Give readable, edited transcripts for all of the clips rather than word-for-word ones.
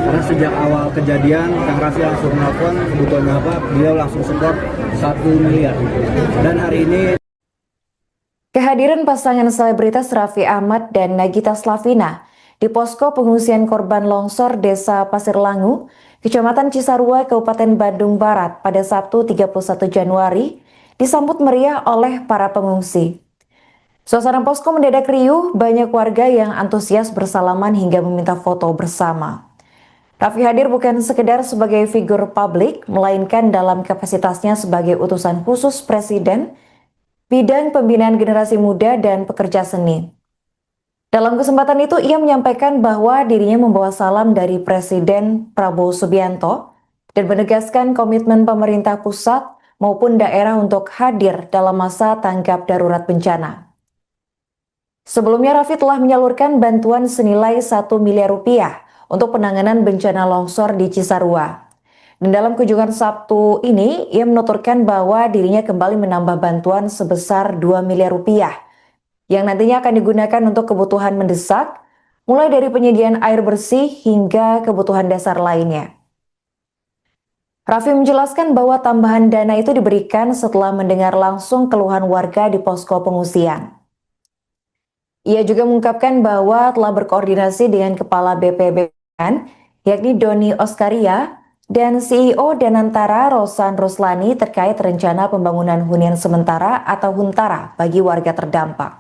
Karena sejak awal kejadian Kang Raffi langsung nelfon kebutuhannya apa, beliau langsung support 1 miliar. Dan hari ini kehadiran pasangan selebritas Raffi Ahmad dan Nagita Slavina di posko pengungsian korban longsor Desa Pasir Langu, Kecamatan Cisarua, Kabupaten Bandung Barat pada Sabtu 31 Januari disambut meriah oleh para pengungsi. Suasana posko mendadak riuh, banyak warga yang antusias bersalaman hingga meminta foto bersama. Raffi hadir bukan sekedar sebagai figur publik, melainkan dalam kapasitasnya sebagai utusan khusus Presiden, bidang pembinaan generasi muda dan pekerja seni. Dalam kesempatan itu, ia menyampaikan bahwa dirinya membawa salam dari Presiden Prabowo Subianto dan menegaskan komitmen pemerintah pusat maupun daerah untuk hadir dalam masa tanggap darurat bencana. Sebelumnya, Raffi telah menyalurkan bantuan senilai 1 miliar rupiah untuk penanganan bencana longsor di Cisarua. Dan dalam kunjungan Sabtu ini, ia menuturkan bahwa dirinya kembali menambah bantuan sebesar 2 miliar rupiah yang nantinya akan digunakan untuk kebutuhan mendesak, mulai dari penyediaan air bersih hingga kebutuhan dasar lainnya. Raffi menjelaskan bahwa tambahan dana itu diberikan setelah mendengar langsung keluhan warga di posko pengungsian. Ia juga mengungkapkan bahwa telah berkoordinasi dengan Kepala BPBN, yakni Doni Oskaria, dan CEO Danantara Rosan Ruslani terkait rencana pembangunan hunian sementara atau Huntara bagi warga terdampak.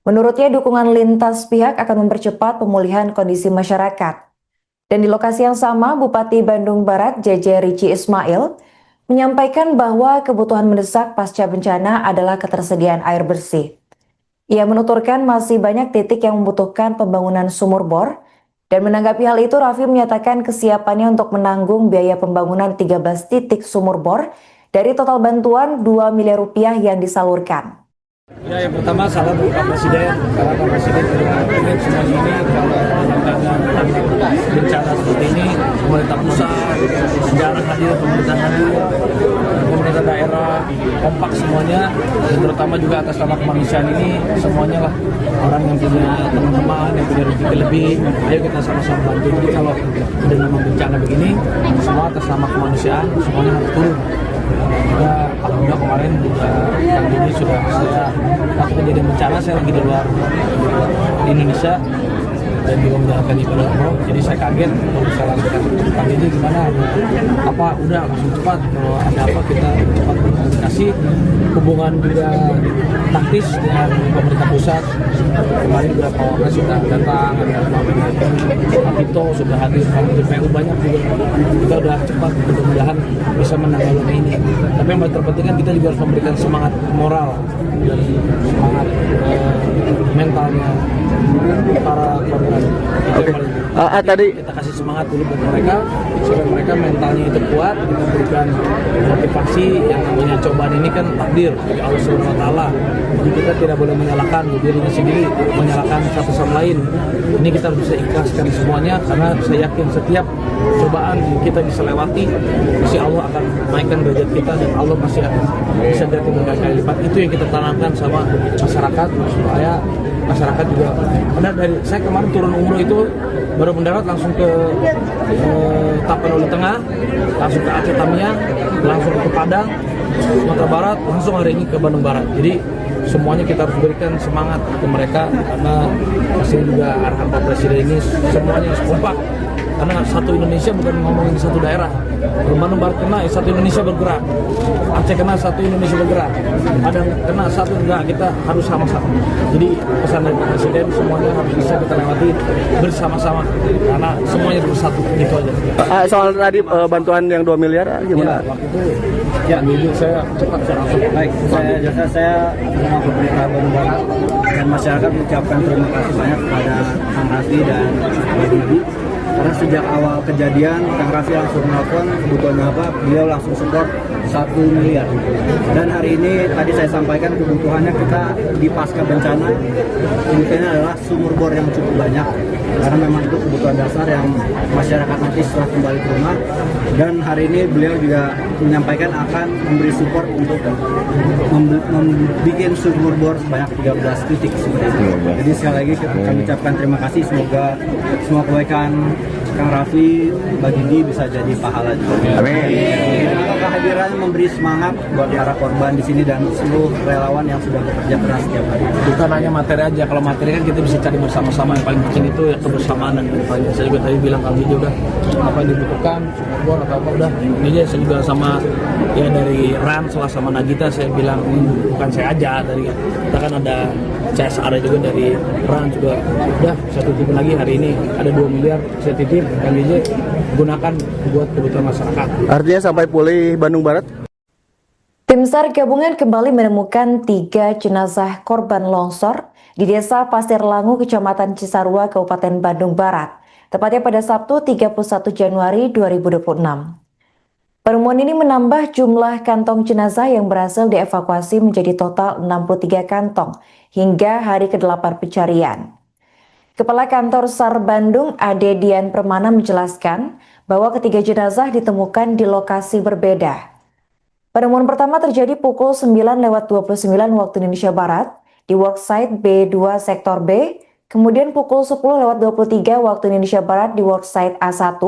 Menurutnya, dukungan lintas pihak akan mempercepat pemulihan kondisi masyarakat. Dan di lokasi yang sama, Bupati Bandung Barat JJ Rici Ismail menyampaikan bahwa kebutuhan mendesak pasca bencana adalah ketersediaan air bersih. Ia menuturkan masih banyak titik yang membutuhkan pembangunan sumur bor, dan menanggapi hal itu Raffi menyatakan kesiapannya untuk menanggung biaya pembangunan 13 titik sumur bor dari total bantuan 2 miliar rupiah yang disalurkan. ya, yang pertama salam buat Pak Presiden, karena Pak Presiden juga ingin semuanya ini kalau ada bencana seperti ini, pemerintah pusat, jarang hadir, pemerintah daerah, kompak semuanya, dan terutama juga atas nama kemanusiaan ini, semuanya lah orang yang punya teman-teman, yang punya rezeki lebih, ayo kita sama-sama bantu. Jadi kalau ada nama bencana begini, semua atas nama kemanusiaan, semuanya harus turun. Juga alhamdulillah kemarin Kang Dini sudah saya waktu kejadian bencana saya lagi di luar Indonesia dan juga menjalankan ibadah umroh, jadi saya kaget kalau saya lakukan Kang Dini gimana, apa udah langsung cepat, kalau ada apa kita cepat berkomunikasi, hubungan juga taktis dengan pemerintah pusat. Kemarin beberapa orang sudah datang, ada Pak Tito sudah hadir, kalau DPU banyak juga, kita udah cepat mudah-mudahan bisa menangani ini. Tapi yang paling terpenting kan kita juga harus memberikan semangat moral dan semangat mentalnya para korban. Tadi kita kasih semangat dulu buat mereka supaya mereka mentalnya itu kuat. Kita berikan motivasi, yang namanya cobaan ini kan takdir dari Allah Subhanahu Wa Taala. Jadi kita tidak boleh menyalahkan dirinya sendiri, menyalahkan satu sama lain. Ini kita harus bisa ikhlaskan semuanya, karena saya yakin setiap cobaan kita bisa lewati, pasti Allah akan naikkan derajat kita dan Allah pasti akan bisa jadi berkali lipat. Itu yang kita tanamkan sama masyarakat supaya masyarakat juga. Karena dari saya kemarin turun umroh itu baru mendarat langsung ke Tapanuli Tengah, langsung ke Aceh Tamiang, langsung ke Padang, Sumatera Barat, langsung hari ini ke Bandung Barat. Jadi semuanya kita harus berikan semangat ke mereka, karena pasti juga arahan Pak Presiden ini semuanya harus kompak. Karena satu Indonesia bukan ngomongin satu daerah. Bandung Barat kena, satu Indonesia bergerak. Aceh kena, satu Indonesia bergerak. Padang kena, satu enggak, kita harus sama-sama. Jadi pesan dari Pak Presiden semuanya harus bisa kita lewati bersama-sama, karena semuanya bersatu, gitu aja. Soal tadi bantuan yang 2 miliar gimana? Ya, waktu itu jadi saya cepat saya langsung. Baik, saya sama pemerintah Bandung Barat dan masyarakat mengucapkan terima kasih banyak kepada Kang Raffi dan Pak Didi. Karena sejak awal kejadian Kang Raffi langsung nelfon kebutuhannya apa, beliau langsung support 1 miliar. Dan hari ini tadi saya sampaikan kebutuhannya kita di pasca bencana, kebutuhannya adalah sumur bor yang cukup banyak, karena memang itu kebutuhan dasar yang masyarakat nanti setelah kembali ke rumah. Dan hari ini beliau juga menyampaikan akan memberi support untuk membuat sumur bor sebanyak 13 titik seperti itu. Jadi sekali lagi kami ucapkan terima kasih, semoga semua kebaikan Kang Raffi bagi bisa jadi pahala juga. Amin. Kehadirannya memberi semangat buat para korban di sini dan seluruh relawan yang sudah bekerja keras setiap hari. Bukan hanya materi aja, kalau materi kan kita bisa cari bersama-sama, yang paling penting itu ya kebersamaan dan kedepannya. Saya juga tadi bilang kami juga apa yang dibutuhkan, support atau apa udah ini aja. Saya juga sama ya dari RAN sama Nagita saya bilang bukan saya aja, dari kita kan ada CSR juga dari RAN juga udah saya titipin lagi hari ini ada 2 miliar saya titip yang gunakan buat kebutuhan masyarakat. Artinya sampai pulih Bandung Barat? Tim SAR gabungan kembali menemukan 3 jenazah korban longsor di Desa Pasir Langu, Kecamatan Cisarua, Kabupaten Bandung Barat, tepatnya pada Sabtu 31 Januari 2026. Penemuan ini menambah jumlah kantong jenazah yang berhasil dievakuasi menjadi total 63 kantong hingga hari ke-8 pencarian. Kepala Kantor SAR Bandung, Ade Dian Permana menjelaskan bahwa ketiga jenazah ditemukan di lokasi berbeda. Penemuan pertama terjadi pukul 9:29 waktu Indonesia Barat di worksite B2 Sektor B, kemudian pukul 10:23 waktu Indonesia Barat di worksite A1,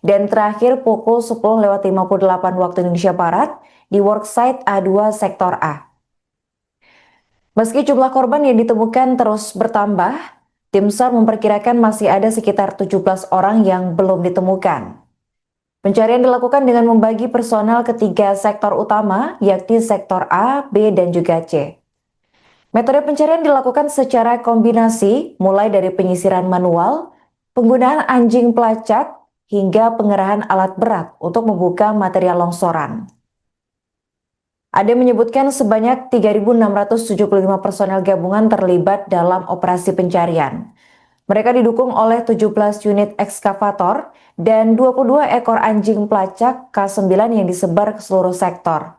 dan terakhir pukul 10:58 waktu Indonesia Barat di worksite A2 Sektor A. Meski jumlah korban yang ditemukan terus bertambah, tim SAR memperkirakan masih ada sekitar 17 orang yang belum ditemukan. Pencarian dilakukan dengan membagi personel ke 3 sektor utama, yakni sektor A, B, dan juga C. Metode pencarian dilakukan secara kombinasi, mulai dari penyisiran manual, penggunaan anjing pelacak, hingga pengerahan alat berat untuk membuka material longsoran. Ade menyebutkan sebanyak 3.675 personel gabungan terlibat dalam operasi pencarian. Mereka didukung oleh 17 unit ekskavator dan 22 ekor anjing pelacak K9 yang disebar ke seluruh sektor.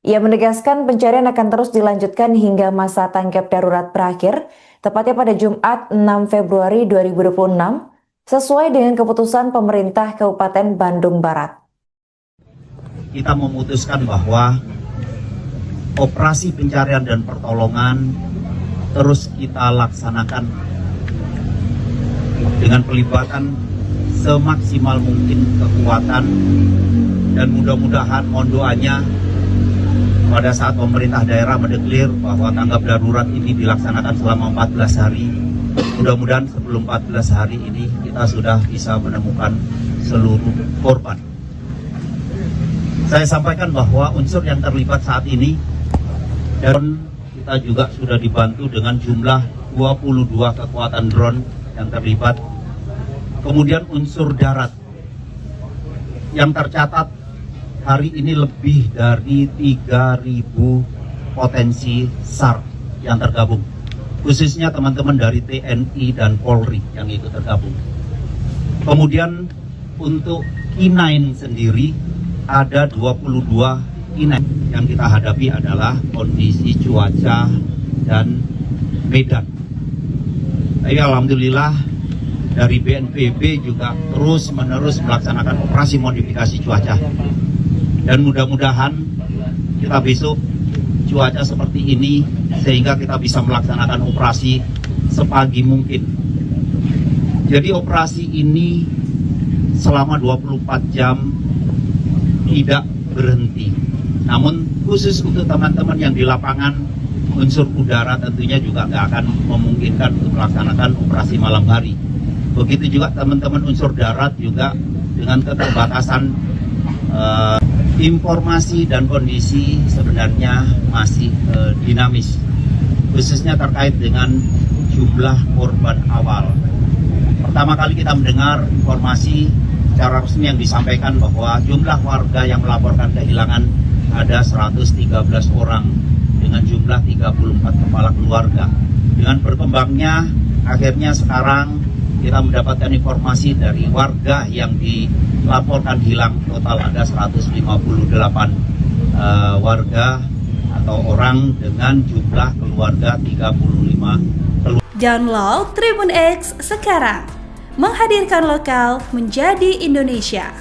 Ia menegaskan pencarian akan terus dilanjutkan hingga masa tanggap darurat berakhir, tepatnya pada Jumat 6 Februari 2026, sesuai dengan keputusan pemerintah Kabupaten Bandung Barat. Kita memutuskan bahwa operasi pencarian dan pertolongan terus kita laksanakan dengan pelibatan semaksimal mungkin kekuatan, dan mudah-mudahan mohon doanya pada saat pemerintah daerah mendeklir bahwa tanggap darurat ini dilaksanakan selama 14 hari, mudah-mudahan sebelum 14 hari ini kita sudah bisa menemukan seluruh korban. Saya sampaikan bahwa unsur yang terlibat saat ini, dan kita juga sudah dibantu dengan jumlah 22 kekuatan drone yang terlibat. Kemudian unsur darat yang tercatat hari ini lebih dari 3.000 potensi SAR yang tergabung. Khususnya teman-teman dari TNI dan Polri yang ikut tergabung. Kemudian untuk K9 sendiri ada 22 K9. Yang kita hadapi adalah kondisi cuaca dan medan. Tapi alhamdulillah dari BNPB juga terus-menerus melaksanakan operasi modifikasi cuaca. Dan mudah-mudahan kita besok cuaca seperti ini sehingga kita bisa melaksanakan operasi sepagi mungkin. Jadi operasi ini selama 24 jam tidak berhenti. Namun khusus untuk teman-teman yang di lapangan, unsur udara tentunya juga nggak akan memungkinkan untuk melaksanakan operasi malam hari. Begitu juga teman-teman unsur darat juga dengan keterbatasan informasi dan kondisi sebenarnya masih dinamis. Khususnya terkait dengan jumlah korban awal. Pertama kali kita mendengar informasi secara resmi yang disampaikan bahwa jumlah warga yang melaporkan kehilangan ada 113 orang dengan jumlah 34 kepala keluarga. Dengan berkembangnya, akhirnya sekarang kita mendapatkan informasi dari warga yang dilaporkan hilang, total ada 158 warga atau orang dengan jumlah keluarga 35. Download Tribun X sekarang, menghadirkan lokal menjadi Indonesia.